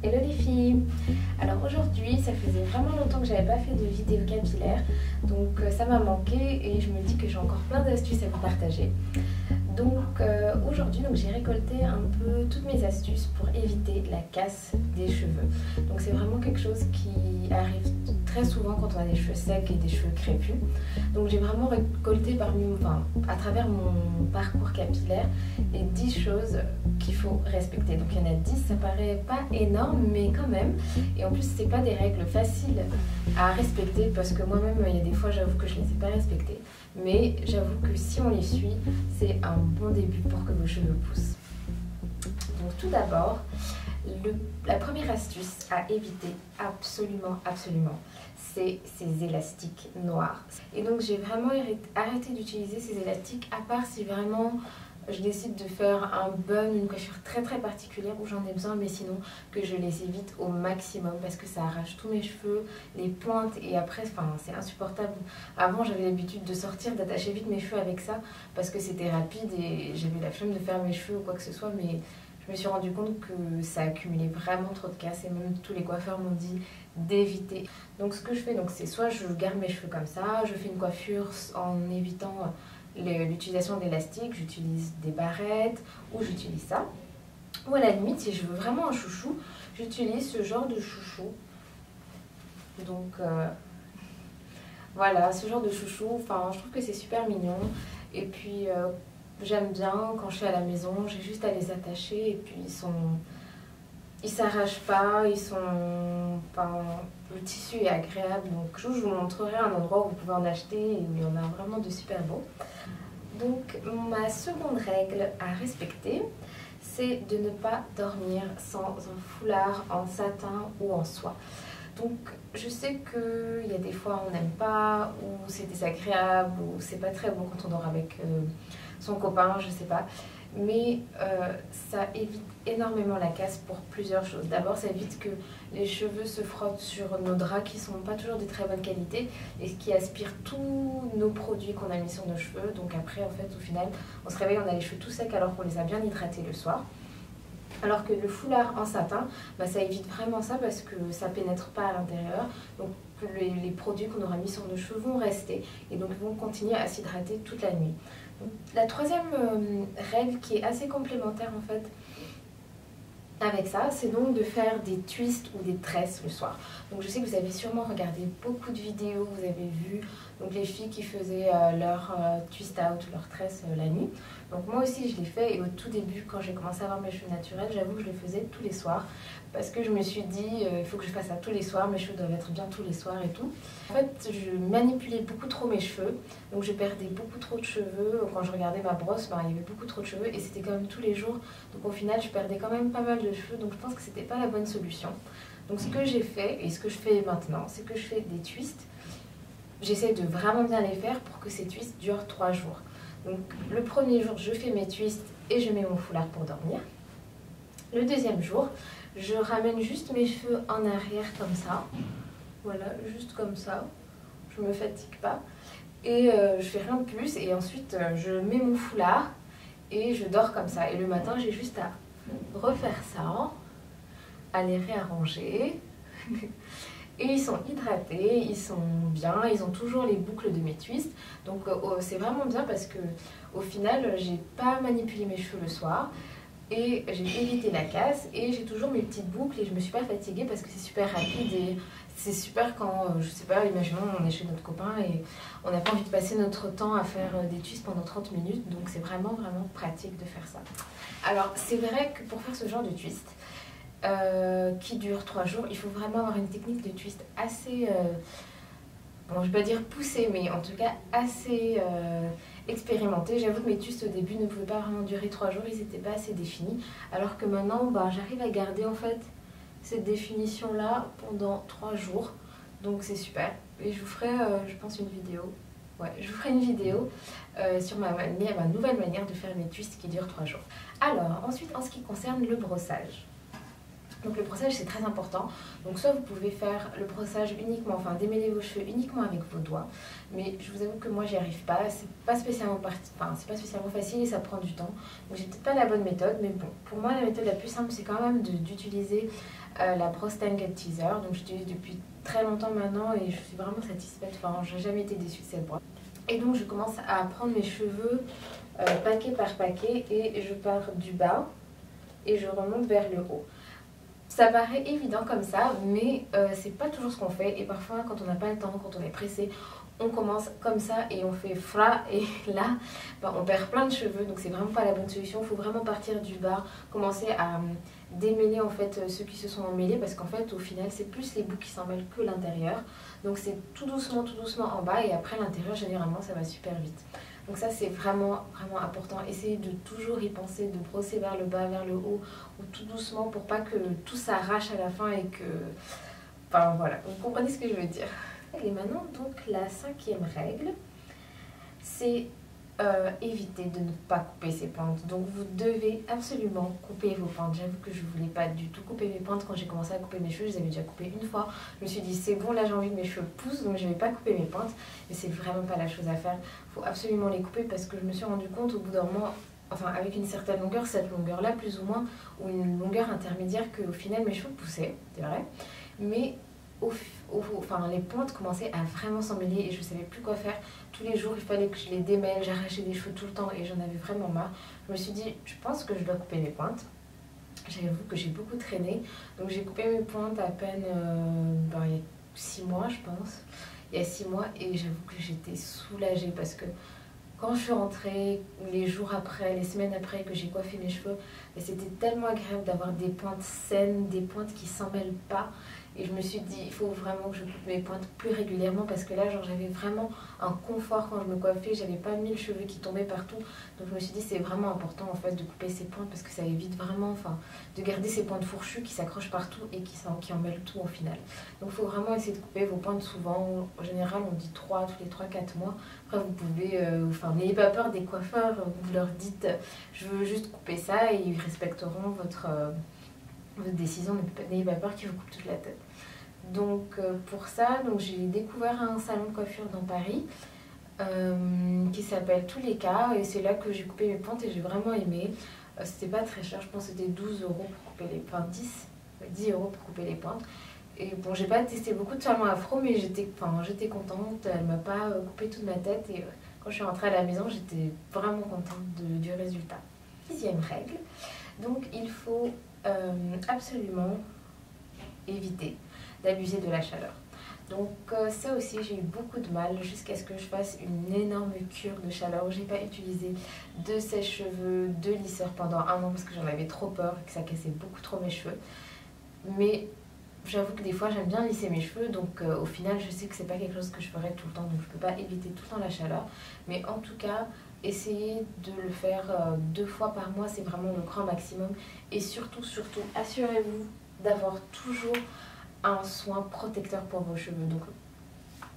Hello les filles. Alors aujourd'hui, ça faisait vraiment longtemps que j'avais pas fait de vidéo capillaire, donc ça m'a manqué et je me dis que j'ai encore plein d'astuces à vous partager. Donc aujourd'hui, j'ai récolté un peu toutes mes astuces pour éviter la casse des cheveux. Donc c'est vraiment quelque chose qui arrive très souvent quand on a des cheveux secs et des cheveux crépus. Donc j'ai vraiment récolté à travers mon parcours capillaire les 10 choses qu'il faut respecter. Donc il y en a 10, ça paraît pas énorme mais quand même. Et en plus c'est pas des règles faciles à respecter parce que moi-même il y a des fois j'avoue que je les ai pas respectées. Mais j'avoue que si on les suit, c'est un bon début pour que vos cheveux poussent. Donc tout d'abord, la première astuce à éviter absolument, c'est ces élastiques noirs. Et donc j'ai vraiment arrêté d'utiliser ces élastiques, à part si vraiment je décide de faire un bun, une coiffure très particulière où j'en ai besoin, mais sinon que je les évite au maximum parce que ça arrache tous mes cheveux, les pointes, et après c'est insupportable. Avant j'avais l'habitude de sortir, d'attacher vite mes cheveux avec ça parce que c'était rapide et j'avais la flemme de faire mes cheveux ou quoi que ce soit, mais je me suis rendu compte que ça accumulait vraiment trop de casse et même tous les coiffeurs m'ont dit d'éviter. Donc ce que je fais, c'est soit je garde mes cheveux comme ça, je fais une coiffure en évitant l'utilisation d'élastique, j'utilise des barrettes ou j'utilise ça. Ou à la limite, si je veux vraiment un chouchou, j'utilise ce genre de chouchou. Donc voilà, ce genre de chouchou, je trouve que c'est super mignon. Et puis j'aime bien quand je suis à la maison, j'ai juste à les attacher et puis ils s'arrachent pas, le tissu est agréable. Donc je vous montrerai un endroit où vous pouvez en acheter et où il y en a vraiment de super beaux. Donc ma seconde règle à respecter, c'est de ne pas dormir sans un foulard en satin ou en soie. Donc je sais qu'il y a des fois on n'aime pas, ou c'est désagréable, ou c'est pas très bon quand on dort avec son copain, je sais pas. Mais ça évite énormément la casse pour plusieurs choses. D'abord, ça évite que les cheveux se frottent sur nos draps qui sont pas toujours de très bonne qualité et qui aspirent tous nos produits qu'on a mis sur nos cheveux. Donc après, en fait, au final, on se réveille, on a les cheveux tout secs alors qu'on les a bien hydratés le soir. Alors que le foulard en satin, ça évite vraiment ça parce que ça pénètre pas à l'intérieur. Donc les produits qu'on aura mis sur nos cheveux vont rester et donc vont continuer à s'hydrater toute la nuit. Donc, la troisième règle qui est assez complémentaire en fait avec ça, c'est donc de faire des twists ou des tresses le soir. Donc je sais que vous avez sûrement regardé beaucoup de vidéos, vous avez vu donc les filles qui faisaient leur twist out ou leur tresse la nuit. Donc moi aussi je l'ai fait et au tout début quand j'ai commencé à avoir mes cheveux naturels, j'avoue que je le faisais tous les soirs parce que je me suis dit il faut que je fasse ça tous les soirs, mes cheveux doivent être bien tous les soirs et tout. En fait je manipulais beaucoup trop mes cheveux, donc je perdais beaucoup trop de cheveux. Quand je regardais ma brosse, il y avait beaucoup trop de cheveux et c'était quand même tous les jours. Donc au final je perdais quand même pas mal de cheveux, donc je pense que c'était pas la bonne solution. Donc ce que j'ai fait et ce que je fais maintenant, c'est que je fais des twists. J'essaie de vraiment bien les faire pour que ces twists durent 3 jours. Donc le premier jour, je fais mes twists et je mets mon foulard pour dormir. Le deuxième jour, je ramène juste mes cheveux en arrière comme ça. Voilà, juste comme ça. Je me fatigue pas. Et je fais rien de plus. Et ensuite, je mets mon foulard et je dors comme ça. Et le matin, j'ai juste à refaire ça, à les réarranger. Et ils sont hydratés, ils sont bien, ils ont toujours les boucles de mes twists. Donc c'est vraiment bien parce que au final, j'ai pas manipulé mes cheveux le soir et j'ai évité la casse et j'ai toujours mes petites boucles et je me suis pas fatiguée parce que c'est super rapide et c'est super quand, je sais pas, imaginons on est chez notre copain et on n'a pas envie de passer notre temps à faire des twists pendant 30 minutes. Donc c'est vraiment pratique de faire ça. Alors c'est vrai que pour faire ce genre de twist, qui dure 3 jours, il faut vraiment avoir une technique de twist assez, bon je vais pas dire poussée, mais en tout cas assez expérimentée. J'avoue que mes twists au début ne pouvaient pas vraiment durer 3 jours, ils n'étaient pas assez définis, alors que maintenant j'arrive à garder en fait cette définition là pendant 3 jours, donc c'est super. Et je vous ferai je pense une vidéo. Ouais, je vous ferai une vidéo sur ma nouvelle manière de faire mes twists qui durent 3 jours. Alors ensuite en ce qui concerne le brossage, Donc le brossage c'est très important, donc soit vous pouvez faire le brossage uniquement, enfin démêler vos cheveux uniquement avec vos doigts, mais je vous avoue que moi j'y arrive pas, c'est pas spécialement facile et ça prend du temps, donc j'ai peut-être pas la bonne méthode, mais bon, pour moi la méthode la plus simple c'est quand même d'utiliser la brosse Tangle Teezer, donc j'utilise depuis très longtemps maintenant et je suis vraiment satisfaite, enfin j'ai jamais été déçue de cette brosse. Et donc je commence à prendre mes cheveux paquet par paquet et je pars du bas et je remonte vers le haut. Ça paraît évident comme ça, mais c'est pas toujours ce qu'on fait. Et parfois, quand on n'a pas le temps, quand on est pressé, on commence comme ça et on fait fra. Et là, on perd plein de cheveux. Donc c'est vraiment pas la bonne solution. Il faut vraiment partir du bas, commencer à démêler en fait ceux qui se sont emmêlés. Parce qu'en fait, au final, c'est plus les bouts qui s'emmêlent que l'intérieur. Donc c'est tout doucement en bas. Et après, l'intérieur, généralement, ça va super vite. Donc ça c'est vraiment important, essayez de toujours y penser, de brosser vers le bas, vers le haut ou tout doucement pour pas que tout s'arrache à la fin et que... Enfin voilà, vous comprenez ce que je veux dire. Et maintenant donc la 5e règle, c'est éviter de ne pas couper ses pointes. Donc vous devez absolument couper vos pointes. J'avoue que je ne voulais pas du tout couper mes pointes quand j'ai commencé à couper mes cheveux. Je les avais déjà coupées une fois. Je me suis dit c'est bon, là j'ai envie que mes cheveux poussent, donc je ne vais pas couper mes pointes. Mais c'est vraiment pas la chose à faire. Il faut absolument les couper parce que je me suis rendu compte au bout d'un moment, enfin avec une certaine longueur, cette longueur-là plus ou moins, ou une longueur intermédiaire, qu'au final mes cheveux poussaient, c'est vrai. Mais les pointes commençaient à vraiment s'emmêler et je ne savais plus quoi faire. Tous les jours, il fallait que je les démêle, j'arrachais des cheveux tout le temps et j'en avais vraiment marre. Je me suis dit, je pense que je dois couper mes pointes. J'avoue que j'ai beaucoup traîné. Donc j'ai coupé mes pointes à peine il y a 6 mois, je pense. Il y a 6 mois et j'avoue que j'étais soulagée parce que quand je suis rentrée, les jours après, les semaines après que j'ai coiffé mes cheveux, c'était tellement agréable d'avoir des pointes saines, des pointes qui s'en mêlent pas. Et je me suis dit, il faut vraiment que je coupe mes pointes plus régulièrement parce que là, j'avais vraiment un confort quand je me coiffais. J'avais pas 1000 cheveux qui tombaient partout. Donc je me suis dit, c'est vraiment important en fait de couper ces pointes parce que ça évite vraiment de garder ces pointes fourchues qui s'accrochent partout et qui emmêlent tout au final. Donc il faut vraiment essayer de couper vos pointes souvent. En général, on dit tous les 3-4 mois. Après, vous pouvez, n'ayez pas peur des coiffeurs. Vous leur dites, je veux juste couper ça et ils respecteront votre décision. N'ayez pas peur qu'ils vous coupent toute la tête. Donc pour ça, j'ai découvert un salon de coiffure dans Paris qui s'appelle Tous les cas et c'est là que j'ai coupé mes pointes et j'ai vraiment aimé. C'était pas très cher, je pense que c'était 12 € pour couper les pointes, 10 € pour couper les pointes. Et bon, j'ai pas testé beaucoup de salons afro, mais j'étais contente, elle m'a pas coupé toute ma tête et quand je suis rentrée à la maison, j'étais vraiment contente du résultat. 6e règle, donc il faut absolument éviter d'abuser de la chaleur. Donc ça aussi j'ai eu beaucoup de mal jusqu'à ce que je fasse une énorme cure de chaleur où j'ai pas utilisé de sèche-cheveux, de lisseur pendant 1 an parce que j'en avais trop peur et que ça cassait beaucoup trop mes cheveux. Mais j'avoue que des fois j'aime bien lisser mes cheveux, donc au final je sais que c'est pas quelque chose que je ferai tout le temps, donc je peux pas éviter tout le temps la chaleur. Mais en tout cas, essayez de le faire 2 fois par mois, c'est vraiment le grand maximum. Et surtout, assurez-vous d'avoir toujours un soin protecteur pour vos cheveux. Donc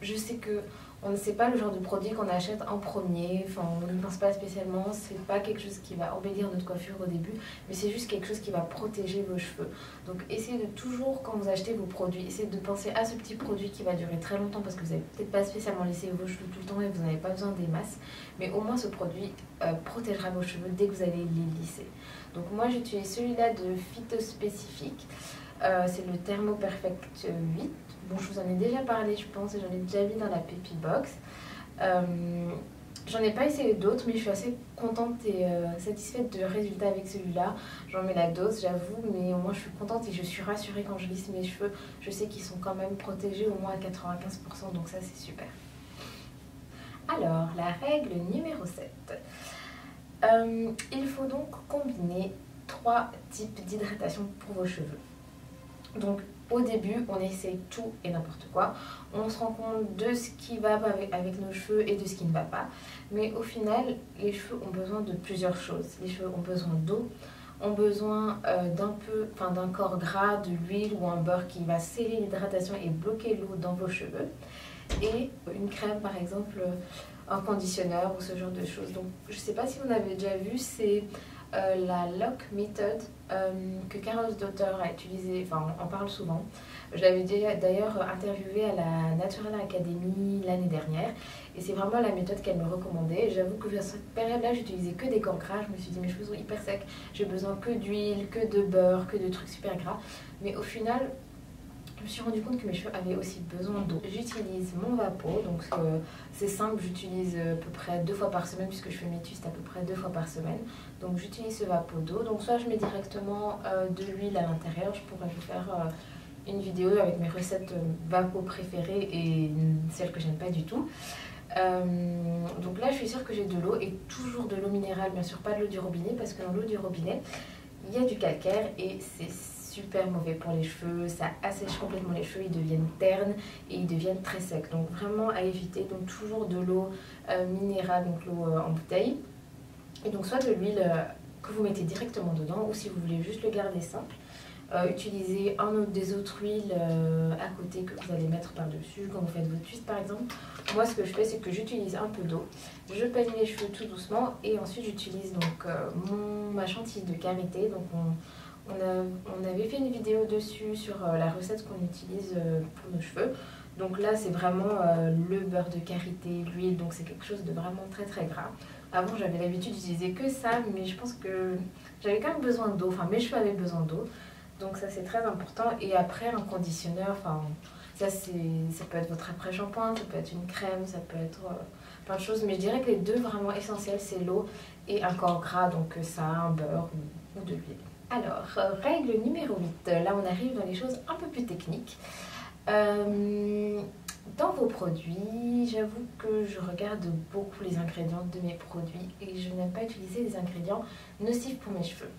je sais que on ne sait pas le genre de produit qu'on achète en premier, on ne pense pas spécialement, c'est pas quelque chose qui va embellir notre coiffure au début, mais c'est juste quelque chose qui va protéger vos cheveux. Donc essayez de toujours, quand vous achetez vos produits, essayez de penser à ce petit produit qui va durer très longtemps parce que vous n'avez peut-être pas spécialement laissé vos cheveux tout le temps et vous n'avez pas besoin des masses, mais au moins ce produit protégera vos cheveux dès que vous allez les lisser. Donc moi j'utilise celui-là de Phytospécifique. C'est le Thermo Perfect 8. Bon, je vous en ai déjà parlé, je pense, et j'en ai déjà mis dans la Peppy Box. J'en ai pas essayé d'autres, mais je suis assez contente et satisfaite du résultat avec celui-là. J'en mets la dose, j'avoue, mais au moins je suis contente et je suis rassurée quand je lisse mes cheveux. Je sais qu'ils sont quand même protégés au moins à 95%, donc ça c'est super. Alors, la règle numéro 7. Il faut donc combiner 3 types d'hydratation pour vos cheveux. Donc au début, on essaye tout et n'importe quoi. On se rend compte de ce qui va avec nos cheveux et de ce qui ne va pas. Mais au final, les cheveux ont besoin de plusieurs choses. Les cheveux ont besoin d'eau, ont besoin d'un corps gras, de l'huile ou un beurre qui va sceller l'hydratation et bloquer l'eau dans vos cheveux. Et une crème par exemple, un conditionneur ou ce genre de choses. Donc je ne sais pas si vous en avez déjà vu, c'est la Lock Method que Carol Daughter a utilisée, enfin on en parle souvent. Je l'avais d'ailleurs interviewée à la Natural Academy l'année dernière et c'est vraiment la méthode qu'elle me recommandait. J'avoue que à cette période-là, j'utilisais que des corps gras. Je me suis dit mes cheveux sont hyper secs, j'ai besoin que d'huile, que de beurre, que de trucs super gras. Mais au final, je me suis rendu compte que mes cheveux avaient aussi besoin d'eau. J'utilise mon Vapo, donc c'est simple, j'utilise à peu près 2 fois par semaine puisque je fais mes twists à peu près 2 fois par semaine. Donc j'utilise ce Vapo d'eau, donc soit je mets directement de l'huile à l'intérieur, je pourrais vous faire une vidéo avec mes recettes Vapo préférées et celles que j'aime pas du tout. Donc là je suis sûre que j'ai de l'eau et toujours de l'eau minérale, bien sûr pas de l'eau du robinet parce que dans l'eau du robinet il y a du calcaire et c'est super mauvais pour les cheveux, ça assèche complètement les cheveux, ils deviennent ternes et ils deviennent très secs, donc vraiment à éviter. Donc toujours de l'eau minérale, donc l'eau en bouteille, et donc soit de l'huile que vous mettez directement dedans ou si vous voulez juste le garder simple, utilisez des autres huiles à côté que vous allez mettre par dessus quand vous faites votre twist par exemple. Moi ce que je fais c'est que j'utilise un peu d'eau, je peigne les cheveux tout doucement et ensuite j'utilise donc ma chantilly de karité. Donc on avait fait une vidéo dessus sur la recette qu'on utilise pour nos cheveux. Donc là c'est vraiment le beurre de karité, l'huile, donc c'est quelque chose de vraiment très très gras. Avant j'avais l'habitude d'utiliser que ça, mais je pense que j'avais quand même besoin d'eau, enfin mes cheveux avaient besoin d'eau. Donc ça c'est très important. Et après un conditionneur, enfin ça peut être votre après-shampoing, ça peut être une crème, ça peut être plein de choses. Mais je dirais que les deux vraiment essentiels c'est l'eau et un corps gras, donc ça, un beurre ou de l'huile. Alors, règle numéro 8, là on arrive dans les choses un peu plus techniques. Dans vos produits, j'avoue que je regarde beaucoup les ingrédients de mes produits et je n'aime pas utiliser des ingrédients nocifs pour mes cheveux.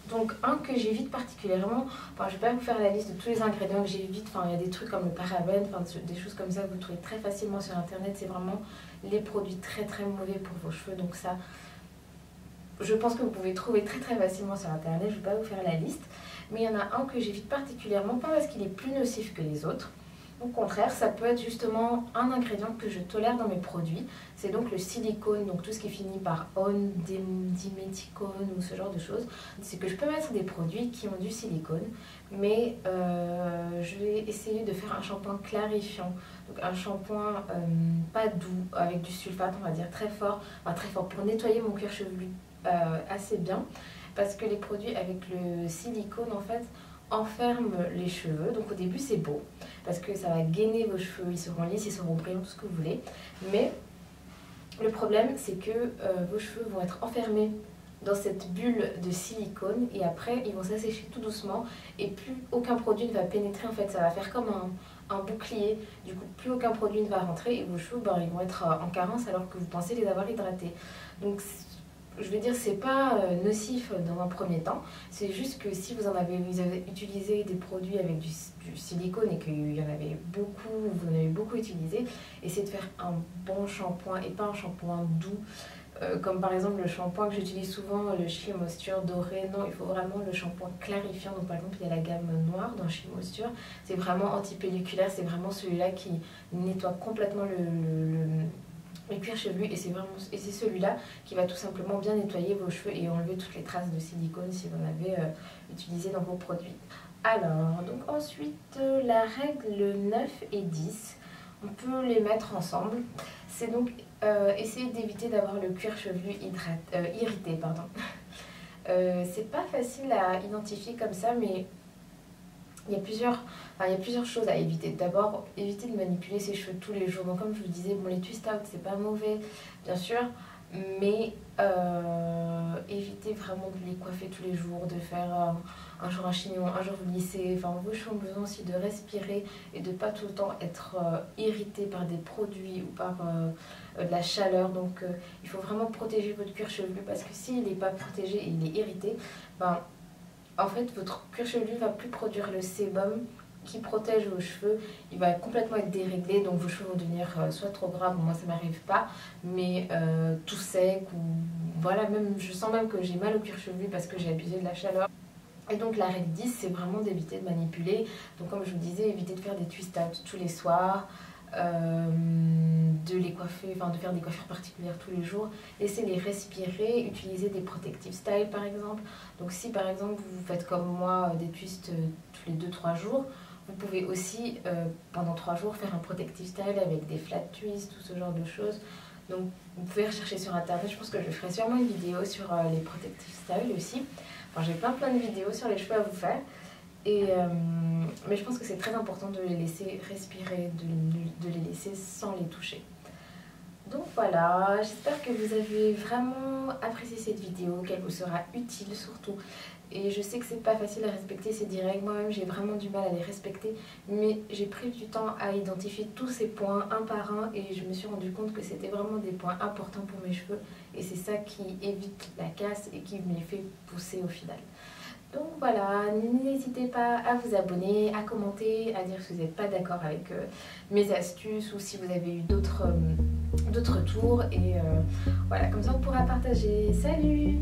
Donc un que j'évite particulièrement, enfin je ne vais pas vous faire la liste de tous les ingrédients que j'évite, enfin il y a des trucs comme le parabène, enfin des choses comme ça que vous trouvez très facilement sur internet, c'est vraiment les produits très très mauvais pour vos cheveux, donc ça je pense que vous pouvez trouver très très facilement sur internet, je ne vais pas vous faire la liste, mais il y en a un que j'évite particulièrement, pas parce qu'il est plus nocif que les autres. Au contraire, ça peut être justement un ingrédient que je tolère dans mes produits. C'est donc le silicone, donc tout ce qui finit par on, diméthicone ou ce genre de choses. C'est que je peux mettre des produits qui ont du silicone, mais je vais essayer de faire un shampoing clarifiant. Donc un shampoing pas doux, avec du sulfate, on va dire très fort, enfin très fort pour nettoyer mon cuir chevelu assez bien. Parce que les produits avec le silicone, en fait, enferme les cheveux. Donc au début c'est beau parce que ça va gainer vos cheveux, ils seront lisses, ils seront brillants, tout ce que vous voulez, mais le problème c'est que vos cheveux vont être enfermés dans cette bulle de silicone et après ils vont s'assécher tout doucement et plus aucun produit ne va pénétrer. En fait ça va faire comme un bouclier, du coup plus aucun produit ne va rentrer et vos cheveux ils vont être en carence alors que vous pensez les avoir hydratés. Donc je veux dire, c'est pas nocif dans un premier temps, c'est juste que si vous avez utilisé des produits avec du silicone et qu'il y en avait beaucoup, vous en avez beaucoup utilisé, essayez de faire un bon shampoing et pas un shampoing doux, comme par exemple le shampoing que j'utilise souvent, le Shea Moisture doré. Non, il faut vraiment le shampoing clarifiant. Donc par exemple, il y a la gamme noire dans Shea Moisture, c'est vraiment antipelliculaire, c'est vraiment celui-là qui nettoie complètement le cuir chevelu et c'est celui-là qui va tout simplement bien nettoyer vos cheveux et enlever toutes les traces de silicone si vous en avez utilisé dans vos produits. Alors, donc ensuite, la règle 9 et 10, on peut les mettre ensemble. C'est donc essayer d'éviter d'avoir le cuir chevelu irrité. C'est pas facile à identifier comme ça, mais il y a plusieurs choses à éviter. D'abord, éviter de manipuler ses cheveux tous les jours. Donc comme je vous disais, bon, les twist out c'est pas mauvais, bien sûr, mais évitez vraiment de les coiffer tous les jours, de faire un jour un chignon, un jour vous lissez. Enfin, vos cheveux ont besoin aussi de respirer et de pas tout le temps être irrité par des produits ou par de la chaleur. Donc il faut vraiment protéger votre cuir chevelu parce que s'il n'est pas protégé et il est irrité, en fait, votre cuir chevelu va plus produire le sébum qui protège vos cheveux. Il va complètement être déréglé, donc vos cheveux vont devenir soit trop gras, bon, moi ça m'arrive pas, mais tout sec, ou voilà, même je sens même que j'ai mal au cuir chevelu parce que j'ai abusé de la chaleur. Et donc la règle 10, c'est vraiment d'éviter de manipuler. Donc comme je vous disais, éviter de faire des twist out tous les soirs. de les coiffer, enfin de faire des coiffures particulières tous les jours. Laissez-les respirer, utilisez des protective styles par exemple. Donc si par exemple vous faites comme moi des twists tous les 2-3 jours, vous pouvez aussi pendant 3 jours faire un protective style avec des flat twists, tout ce genre de choses. Donc vous pouvez rechercher sur internet, je pense que je ferai sûrement une vidéo sur les protective styles aussi. Enfin, j'ai plein de vidéos sur les cheveux à vous faire. Mais je pense que c'est très important de les laisser respirer, de les laisser sans les toucher. Donc voilà, j'espère que vous avez vraiment apprécié cette vidéo, qu'elle vous sera utile surtout. Et je sais que c'est pas facile à respecter ces 10 règles, moi-même j'ai vraiment du mal à les respecter, mais j'ai pris du temps à identifier tous ces points un par un et je me suis rendu compte que c'était vraiment des points importants pour mes cheveux et c'est ça qui évite la casse et qui me les fait pousser au final. Donc voilà, n'hésitez pas à vous abonner, à commenter, à dire si vous n'êtes pas d'accord avec mes astuces ou si vous avez eu d'autres tours. Et voilà, comme ça on pourra partager. Salut!